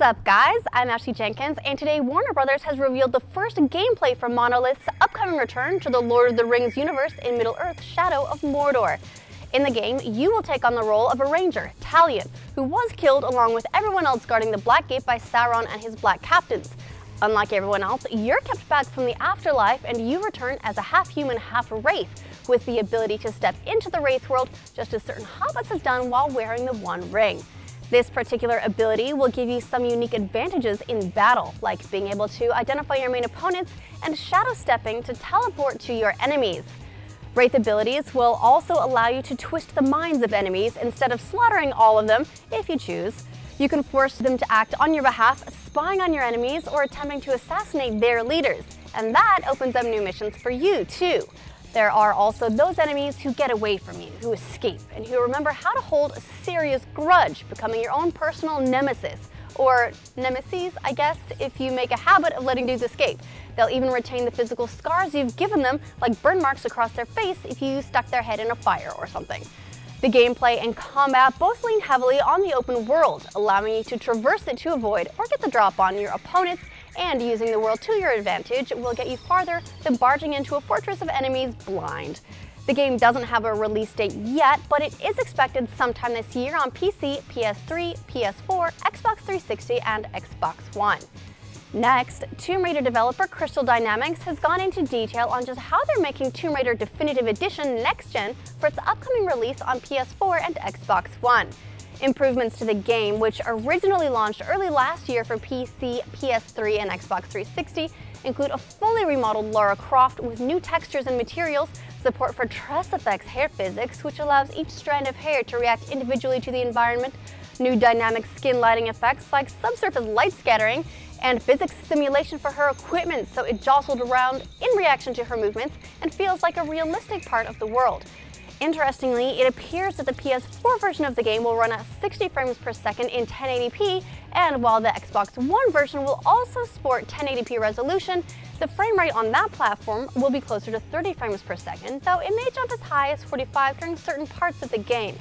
up, guys? I'm Ashley Jenkins, and today Warner Brothers has revealed the first gameplay for Monolith's upcoming return to the Lord of the Rings universe in Middle-earth: Shadow of Mordor. In the game, you will take on the role of a ranger, Talion, who was killed along with everyone else guarding the Black Gate by Sauron and his Black Captains. Unlike everyone else, you're kept back from the afterlife and you return as a half-human, half-wraith, with the ability to step into the Wraith world just as certain hobbits have done while wearing the One Ring. This particular ability will give you some unique advantages in battle, like being able to identify your main opponents and shadow stepping to teleport to your enemies. Wraith abilities will also allow you to twist the minds of enemies instead of slaughtering all of them if you choose. You can force them to act on your behalf, spying on your enemies or attempting to assassinate their leaders, and that opens up new missions for you too. There are also those enemies who get away from you, who escape, and who remember how to hold a serious grudge, becoming your own personal nemesis. Or nemesis, I guess, if you make a habit of letting dudes escape. They'll even retain the physical scars you've given them, like burn marks across their face if you stuck their head in a fire or something. The gameplay and combat both lean heavily on the open world, allowing you to traverse it to avoid or get the drop on your opponents, and using the world to your advantage will get you farther than barging into a fortress of enemies blind. The game doesn't have a release date yet, but it is expected sometime this year on PC, PS3, PS4, Xbox 360, and Xbox One. Next, Tomb Raider developer Crystal Dynamics has gone into detail on just how they're making Tomb Raider Definitive Edition Next Gen for its upcoming release on PS4 and Xbox One. Improvements to the game, which originally launched early last year for PC, PS3, and Xbox 360, include a fully remodeled Lara Croft with new textures and materials, support for Tress Effects hair physics, which allows each strand of hair to react individually to the environment, new dynamic skin lighting effects like subsurface light scattering, and physics simulation for her equipment so it jostled around in reaction to her movements and feels like a realistic part of the world. Interestingly, it appears that the PS4 version of the game will run at 60 frames per second in 1080p, and while the Xbox One version will also sport 1080p resolution, the frame rate on that platform will be closer to 30 frames per second, though it may jump as high as 45 during certain parts of the game.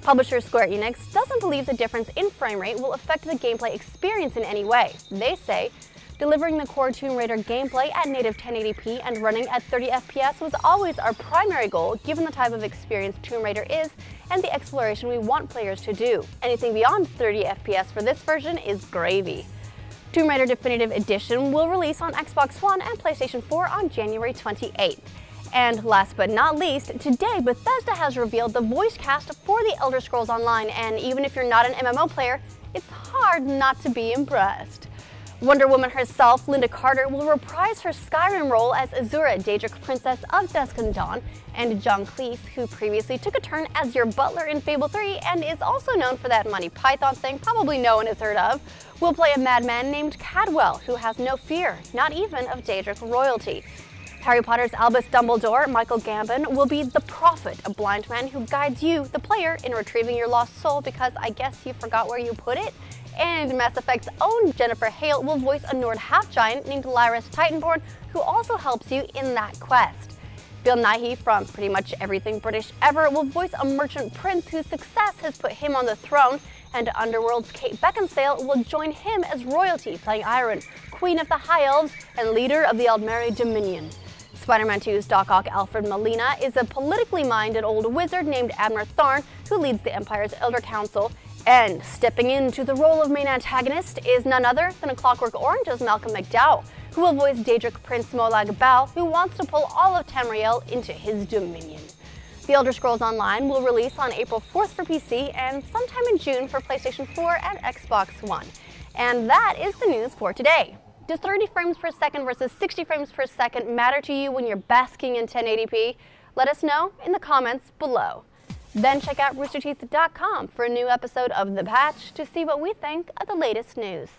Publisher Square Enix doesn't believe the difference in frame rate will affect the gameplay experience in any way. They say, delivering the core Tomb Raider gameplay at native 1080p and running at 30 FPS was always our primary goal given the type of experience Tomb Raider is and the exploration we want players to do. Anything beyond 30 FPS for this version is gravy. Tomb Raider Definitive Edition will release on Xbox One and PlayStation 4 on January 28th. And last but not least, today Bethesda has revealed the voice cast for The Elder Scrolls Online, and even if you're not an MMO player, it's hard not to be impressed. Wonder Woman herself, Linda Carter, will reprise her Skyrim role as Azura, Daedric Princess of Dusk and Dawn, and John Cleese, who previously took a turn as your butler in Fable 3 and is also known for that Monty Python thing probably no one has heard of, will play a madman named Cadwell, who has no fear, not even of Daedric royalty. Harry Potter's Albus Dumbledore, Michael Gambon, will be the Prophet, a blind man who guides you, the player, in retrieving your lost soul because I guess you forgot where you put it. And Mass Effect's own Jennifer Hale will voice a Nord half-giant named Lyris Titanborn, who also helps you in that quest. Bill Nighy from pretty much everything British ever will voice a merchant prince whose success has put him on the throne, and Underworld's Kate Beckinsale will join him as royalty, playing Irene, Queen of the High Elves and leader of the Aldmeri Dominion. Spider-Man 2's Doc Ock Alfred Molina is a politically minded old wizard named Abner Tharn who leads the Empire's Elder Council, and stepping into the role of main antagonist is none other than A Clockwork Orange's Malcolm McDowell, who will voice Daedric Prince Molag Bal, who wants to pull all of Tamriel into his dominion. The Elder Scrolls Online will release on April 4th for PC and sometime in June for PlayStation 4 and Xbox One. And that is the news for today. Does 30 frames per second versus 60 frames per second matter to you when you're basking in 1080p? Let us know in the comments below. Then check out roosterteeth.com for a new episode of The Patch to see what we think of the latest news.